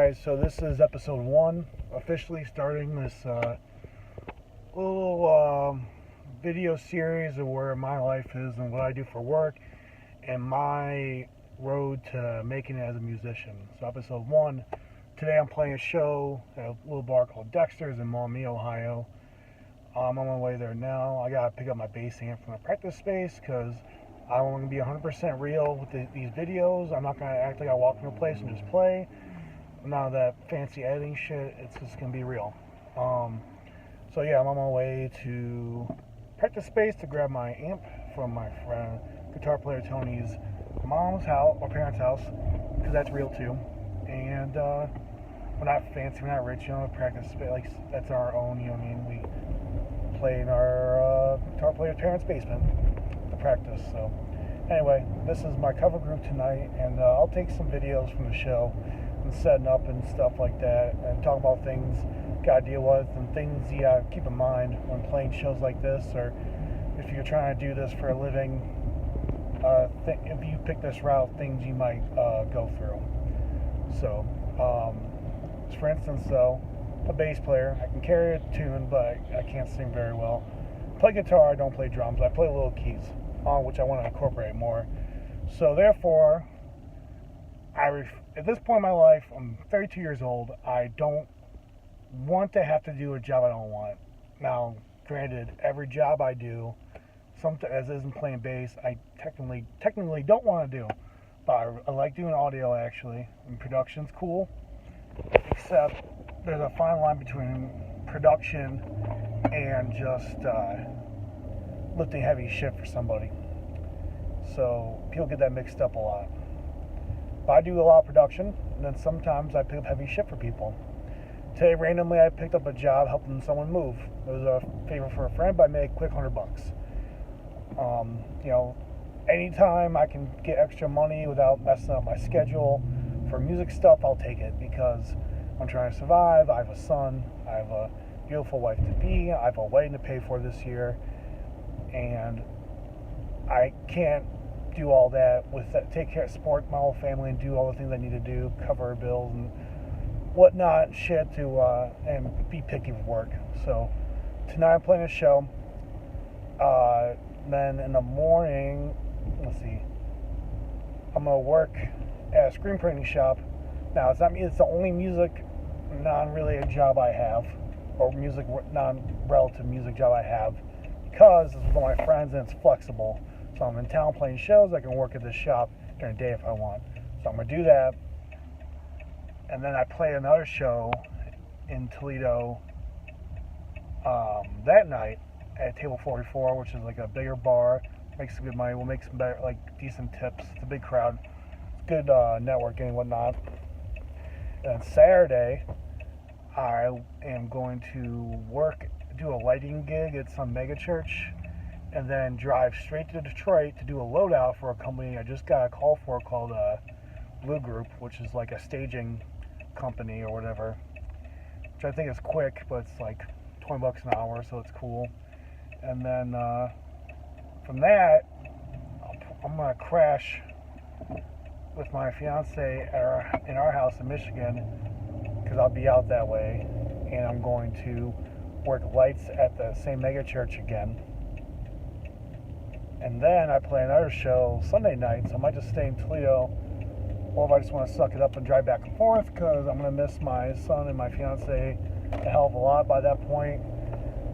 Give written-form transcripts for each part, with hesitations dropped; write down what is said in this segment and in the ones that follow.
guys, so this is episode 1, officially starting this little video series of where my life is and what I do for work and my road to making it as a musician. So episode 1, today I'm playing a show at a little bar called Dexter's in Maumee, Ohio. I'm on my way there now. I gotta pick up my bass amp from the practice space because I want to be 100% real with these videos. I'm not gonna act like I walk into a place and just play. None of that fancy editing shit. It's just gonna be real. So yeah, I'm on my way to practice space to grab my amp from my friend, guitar player Tony's mom's house or parents' house, because that's real too. And we're not fancy, we're not rich, practice space like that's our own. You know what I mean? We play in our guitar player's parents' basement to practice. So anyway, this is my cover group tonight, and I'll take some videos from the show and setting up and stuff like that, and talk about things you gotta deal with and things you gotta keep in mind when playing shows like this, or if you're trying to do this for a living. If you pick this route, things you might go through. So, for instance, though, a bass player, I can carry a tune, but I can't sing very well. Play guitar, I don't play drums. I play little keys, which I want to incorporate more. So therefore, at this point in my life, I'm 32 years old. I don't want to have to do a job I don't want. Now, granted, every job I do, as isn't playing bass, I technically don't want to do. But I like doing audio, actually, and production's cool. Except there's a fine line between production and just lifting heavy shit for somebody. So people get that mixed up a lot. But I do a lot of production, and then sometimes I pick up heavy shit for people. Today, randomly, I picked up a job helping someone move. It was a favor for a friend, but I made a quick $100. Anytime I can get extra money without messing up my schedule for music stuff, I'll take it, because I'm trying to survive. I have a son, I have a beautiful wife to be, I have a wedding to pay for this year, and I can't do all that take care of, support my whole family and do all the things I need to do, cover bills and whatnot, shit, and be picky with work. So tonight I'm playing a show. Then in the morning, I'm gonna work at a screen printing shop. Now it's the only music non-related job I have, or non-relative music job I have, because this is one of my friends and it's flexible. So I'm in town playing shows, I can work at this shop during the day if I want. So I'm going to do that. And then I play another show in Toledo that night at Table 44, which is like a bigger bar. Makes some good money. We'll make some better, decent tips. It's a big crowd. It's good networking and whatnot. And Saturday, I am going to do a lighting gig at some mega church, and then drive straight to Detroit to do a loadout for a company I just got a call for called Blue Group, which is like a staging company or whatever, which I think is quick, but it's like $20 an hour, so it's cool. And then from that, I'm going to crash with my fiance in our house in Michigan, because I'll be out that way, and I'm going to work lights at the same mega church again. And then I play another show Sunday night, so I might just stay in Toledo, or if I just want to suck it up and drive back and forth, because I'm going to miss my son and my fiance a hell of a lot by that point.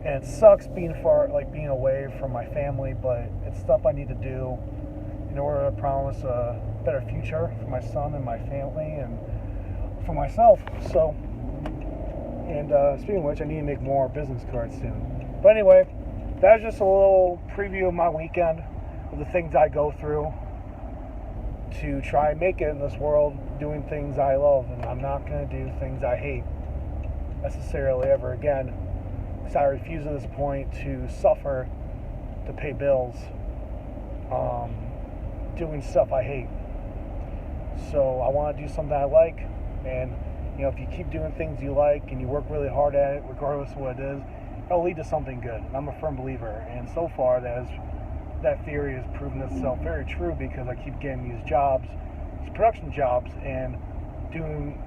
And it sucks being away from my family, but it's stuff I need to do in order to promise a better future for my son and my family and for myself. So, and speaking of which, I need to make more business cards soon. But anyway, that was just a little preview of my weekend, of the things I go through to try and make it in this world, doing things I love. And I'm not going to do things I hate necessarily ever again, because I refuse at this point to suffer to pay bills doing stuff I hate. So I want to do something I like, and if you keep doing things you like and you work really hard at it, regardless of what it is, it'll lead to something good. I'm a firm believer, and so far that theory has proven itself very true, because I keep getting these jobs, these production jobs, and doing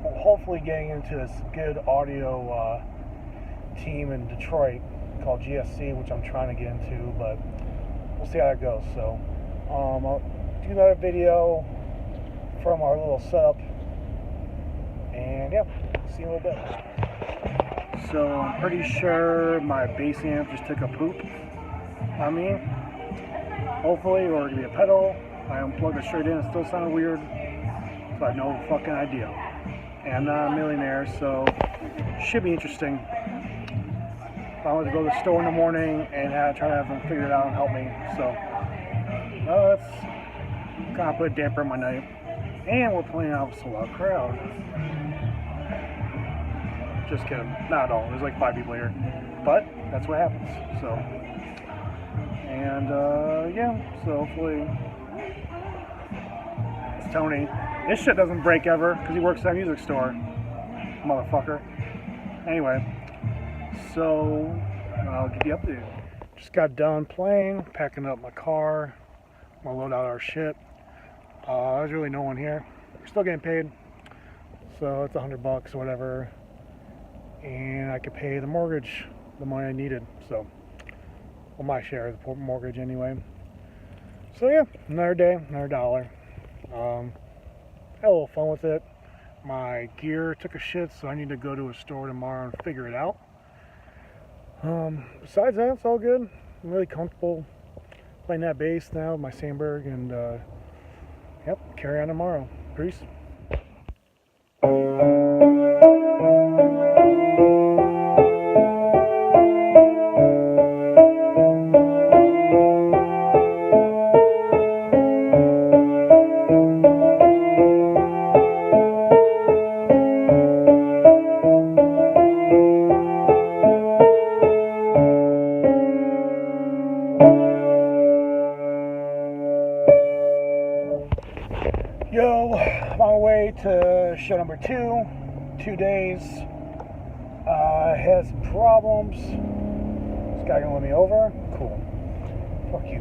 hopefully getting into this good audio team in Detroit called GSC, which I'm trying to get into, but we'll see how that goes. So I'll do another video from our little setup, and yeah, see you in a little bit. So I'm pretty sure my bass amp just took a poop on me, hopefully, or it'll be a pedal. I unplugged it straight in, it still sounded weird, so I have no fucking idea. And I'm not a millionaire, so should be interesting. I want to go to the store in the morning and try to have them figure it out and help me. So that's kind of put a damper on my night. And we're playing out with a loud crowd. Just kidding, not at all. There's like 5 people here, but that's what happens. So, and yeah. So hopefully, it's Tony. This shit doesn't break ever because he works at a music store, motherfucker. Anyway. So, I'll give you an update. Just got done playing, packing up my car. I'm gonna load out our shit. There's really no one here. We're still getting paid, so it's $100 or whatever, and I could pay the mortgage, the money I needed. So, well, my share of the mortgage anyway. So yeah, another day, another dollar. Had a little fun with it. My gear took a shit, so I need to go to a store tomorrow and figure it out. Besides that, it's all good. I'm really comfortable playing that bass now with my Sandberg, and yep, carry on tomorrow. Peace. Yo, I'm on my way to show number 2 days. Had some problems. This guy gonna let me over? Cool. Fuck you.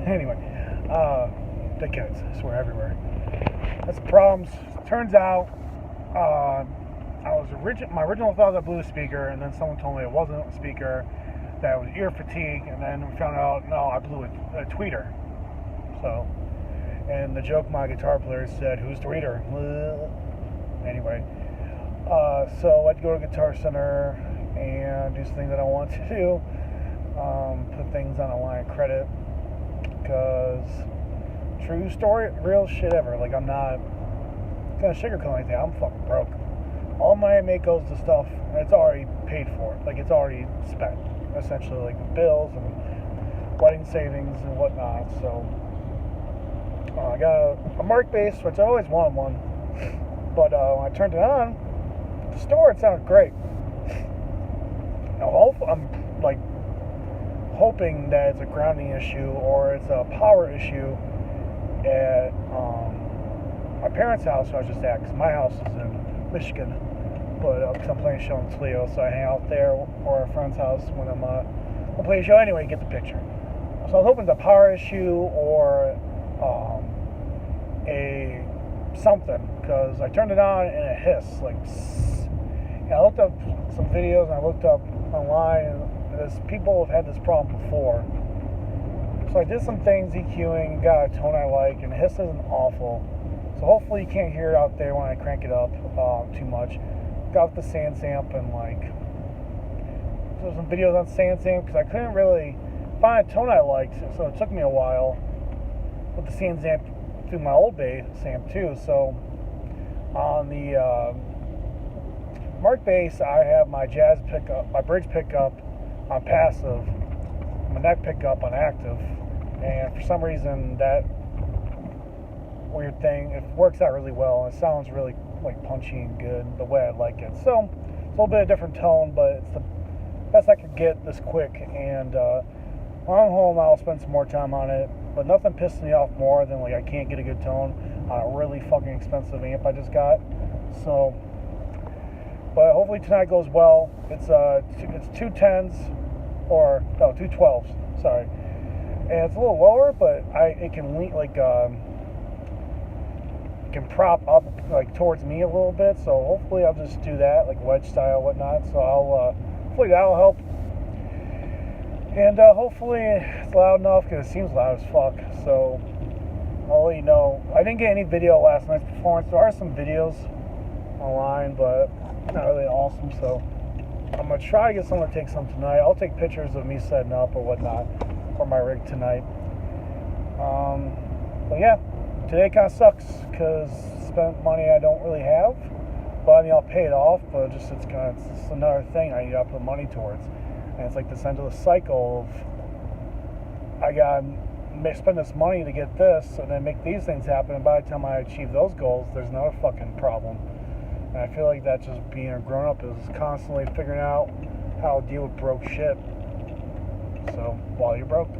Anyway, dickheads, I swear, everywhere. That's the problems. Turns out, my original thought was a Bluetooth speaker, and then someone told me it wasn't a speaker, that it was ear fatigue, and then we found out, no, I blew a tweeter. So, and the joke my guitar player said, "Who's the reader?" Anyway, so I had to go to Guitar Center and do something that I want to do. Put things on a line of credit, because true story, real shit ever. Like, I'm not gonna sugarcoat anything. I'm fucking broke. All my money goes to stuff, and it's already paid for. Like, it's already spent, essentially, like bills and wedding savings and whatnot. So I got a Mark bass, which I always wanted one, but when I turned it on at the store, it sounded great. Now, I'm like hoping that it's a grounding issue or it's a power issue at my parents' house. So I was just at, because my house is in Michigan, but because I'm playing a show in Toledo, so I hang out there or a friend's house when I'm playing a show anyway. You get the picture. So I was hoping it's a power issue or a something, because I turned it on and it hissed like psst. And I looked up some videos and I looked up online, and people have had this problem before. So I did some things, EQing, got a tone I like, and the hiss isn't awful. So hopefully you can't hear it out there when I crank it up too much. Got with the SansAmp and like, so some videos on SansAmp, because I couldn't really find a tone I liked, so it took me a while with the SansAmp through my old bass amp too. So on the Mark bass, I have my jazz pickup, my bridge pickup on passive, my neck pickup on active, and for some reason that weird thing, it works out really well, and it sounds really like punchy and good the way I like it. So it's a little bit of a different tone, but it's the best I could get this quick. And when I'm home, I'll spend some more time on it, but nothing pisses me off more than like I can't get a good tone on a really fucking expensive amp I just got. So, but hopefully tonight goes well. It's two 10s, or no, 2 12s, sorry, and it's a little lower, but it can lean, like can prop up like towards me a little bit. So hopefully I'll just do that, like wedge style, whatnot. So hopefully that'll help. And hopefully it's loud enough, because it seems loud as fuck. So I'll let you know. I didn't get any video last night's performance. There are some videos online, but not really awesome. So I'm gonna try to get someone to take some tonight. I'll take pictures of me setting up or whatnot for my rig tonight. But yeah, today kind of sucks because spent money I don't really have. But I mean, I'll pay it off. But it's just another thing I need to put money towards. And it's like this endless cycle of I gotta spend this money to get this, and then make these things happen. And by the time I achieve those goals, there's another fucking problem. And I feel like that's just being a grown up, is constantly figuring out how to deal with broke shit. So while you're broke.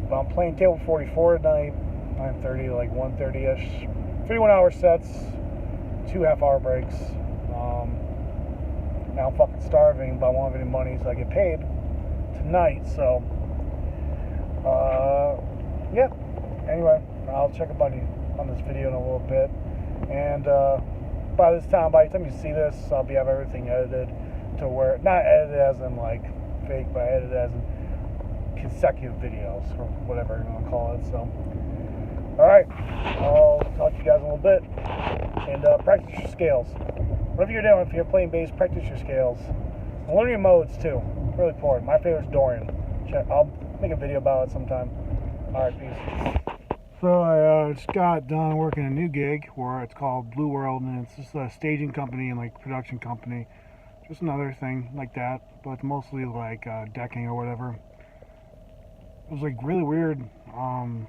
But I'm playing Table 44 tonight, 9:30 to like 1:30ish. 3 1-hour sets, 2 half-hour breaks. Now I'm fucking starving, but I won't have any money, so I get paid tonight. So, yeah. Anyway, I'll check up on this video in a little bit. And by the time you see this, I'll have everything edited to where, not edited as in like fake, but edited as in consecutive videos, or whatever you want to call it. So, alright, I'll talk to you guys in a little bit. And practice your scales. Whatever you're doing, if you're playing bass, practice your scales. And learn your modes too. Really important. My favorite's Dorian. I'll make a video about it sometime. Alright, peace. So I just got done working a new gig where it's called Blue World, and it's just a staging company and like production company. Just another thing like that, but it's mostly like decking or whatever. It was like really weird. I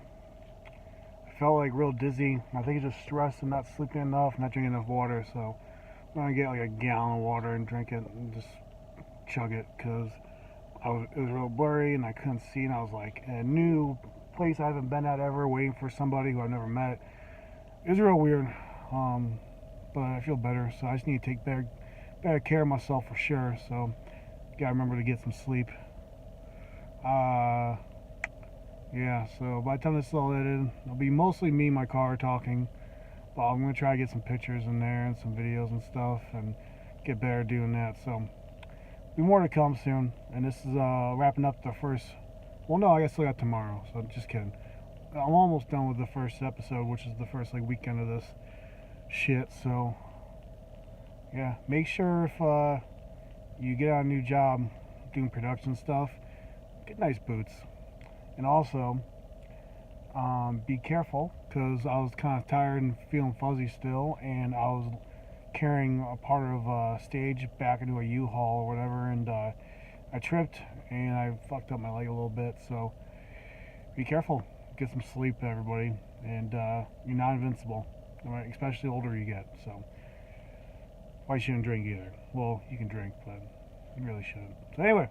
felt like real dizzy. I think it's just stress and not sleeping enough, not drinking enough water. So I'm gonna get like a gallon of water and drink it and just chug it, because it was real blurry and I couldn't see, and I was like in a new place I haven't been at ever, waiting for somebody who I've never met. It was real weird, but I feel better, so I just need to take better care of myself for sure. So gotta remember to get some sleep. Yeah, so by the time this is all edited, it'll be mostly me in my car talking, but I'm gonna try to get some pictures in there and some videos and stuff, and get better at doing that. So be more to come soon. And this is wrapping up the first, well no, I guess I still got tomorrow, so I'm just kidding. I'm almost done with the first episode, which is the first like weekend of this shit. So yeah, make sure if you get on a new job doing production stuff, get nice boots. And also be careful, because I was kind of tired and feeling fuzzy still, and I was carrying a part of a stage back into a U-Haul or whatever, and I tripped and I fucked up my leg a little bit. So be careful, get some sleep, everybody, and you're not invincible, right? Especially the older you get. So why shouldn't drink either? Well, you can drink, but you really shouldn't. So anyway,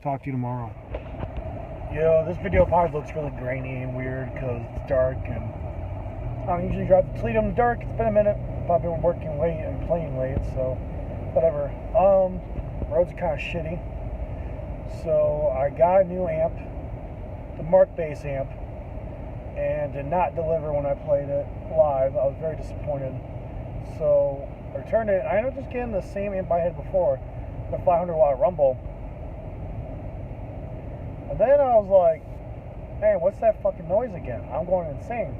talk to you tomorrow. Yo, this video probably looks really grainy and weird because it's dark, and I don't usually drive to Toledo in the dark. It's been a minute. I've been working late and playing late, so whatever. Roads are kind of shitty. So I got a new amp, the Mark Bass amp, and did not deliver when I played it live. I was very disappointed. So I returned it. I ended up just getting the same amp I had before, the 500-watt Rumble. And then I was like, hey, what's that fucking noise again? I'm going insane.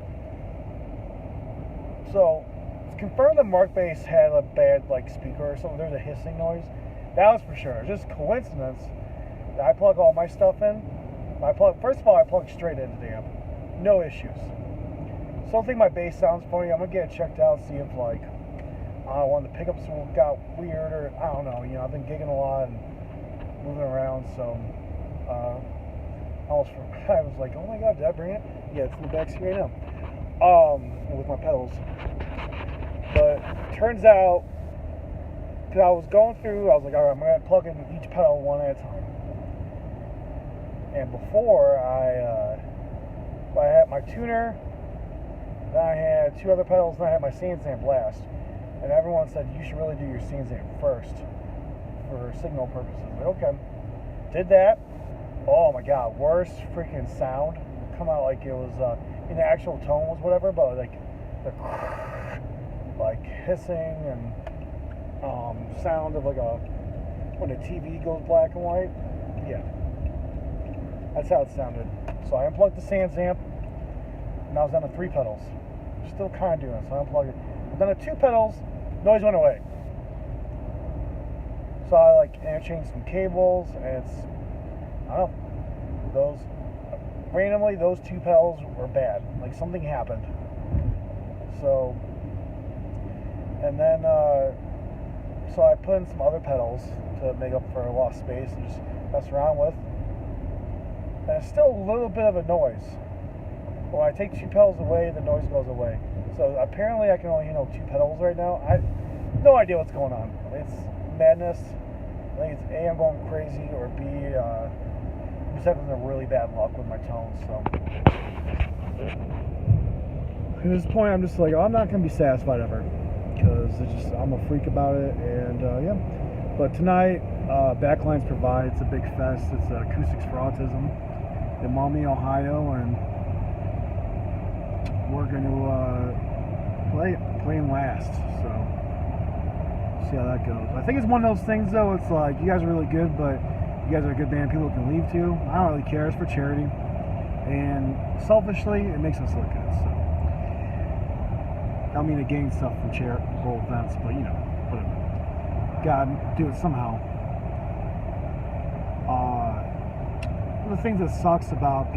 So, it's confirmed that Mark Bass had a bad like speaker or something. There's a hissing noise. That was for sure. It's just coincidence that I plug all my stuff in. First of all, I plug straight into the amp. No issues. So I think my bass sounds funny. I'm going to get it checked out, see if like, one of the pickups got weird, or I don't know. I've been gigging a lot and moving around, so I was like, oh my god, did I bring it? Yeah, it's in the back seat right now. With my pedals. But turns out, because I was going through, I was like, alright, I'm going to plug in each pedal one at a time. And before, I had my tuner, then I had 2 other pedals, and I had my SansAmp last. And everyone said, you should really do your SansAmp first for signal purposes. Like, okay. Did that. Oh my god, worst freaking sound. Come out like it was in the actual tones, whatever, but like the like hissing and sound of like when a TV goes black and white. Yeah, that's how it sounded. So I unplugged the Sans amp, and I was down to 3 pedals. Still kind of doing it, so I unplugged it. I'm down to 2 pedals, noise went away. So I like interchanged some cables, and it's, I don't know, randomly those 2 pedals were bad. Like something happened. So, and then, so I put in some other pedals to make up for lost space and just mess around with. And it's still a little bit of a noise. When I take 2 pedals away, the noise goes away. So apparently I can only handle 2 pedals right now. I have no idea what's going on. It's madness. I think it's A, I'm going crazy, or B, I'm just having some really bad luck with my tones. So at this point, I'm just like, I'm not going to be satisfied ever, because I'm a freak about it, and yeah. But tonight, Backlines provides a big fest. It's Acoustics for Autism in Maumee, Ohio, and we're going to play in last. So see how that goes. I think it's one of those things, though. It's like, you guys are really good, but you guys are a good band people can leave to. I don't really care. It's for charity, and selfishly, it makes us look good. So I don't mean to gain stuff from charitable events, but you know, whatever. Gotta do it somehow. One of the things that sucks about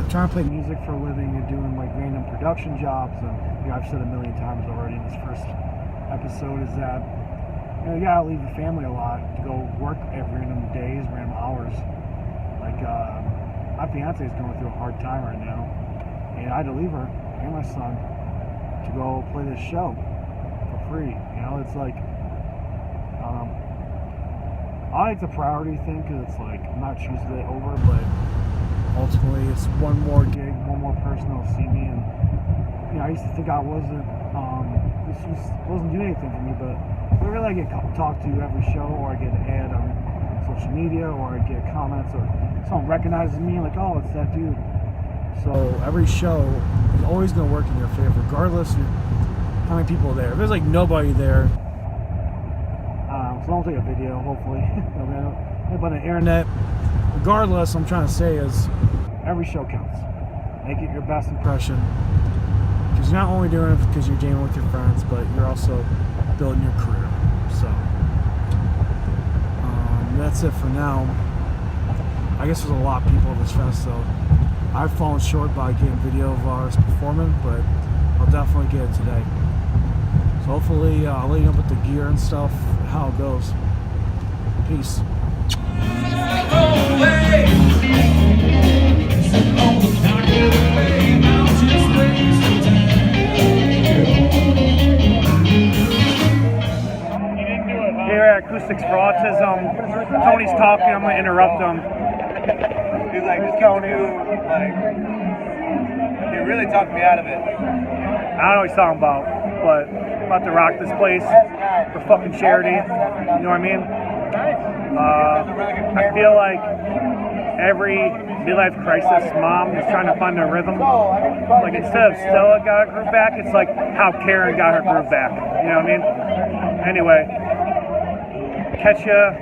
trying to play music for a living and doing like random production jobs, and you know, I've said a million times already in this first episode, is that you gotta leave the family a lot to go work every random days, random hours. Like my fiance is going through a hard time right now, and I had to leave her and my son to go play this show for free. You know, it's like I like the priority thing, because it's like I'm not choosing it over, but ultimately it's one more gig, one more person that'll see me. And you know, I used to think I wasn't doing anything for me, but whenever I get talked to every show, or I get an ad on social media, or I get comments, or someone recognizes me, like, oh, it's that dude. So every show is always going to work in your favor, regardless of how many people are there. If there's like nobody there, so don't take a video, hopefully. But on the internet, regardless, I'm trying to say is every show counts. Make it your best impression, because you're not only doing it because you're jamming with your friends, but you're also building your career. So that's it for now. I guess there's a lot of people at this fest, so I've fallen short by getting video of ours performing, but I'll definitely get it today. So hopefully I'll let you know with the gear and stuff, how it goes. Peace. Here at Acoustics for Autism, Tony's talking, I'm going to interrupt him. He's like, just Tony, like, you really talked me out of it. I don't know what he's talking about, but I'm about to rock this place for fucking charity. You know what I mean? I feel like every midlife crisis mom is trying to find their rhythm. Like, instead of Stella got her groove back, it's like how Karen got her groove back. You know what I mean? Anyway, catch ya.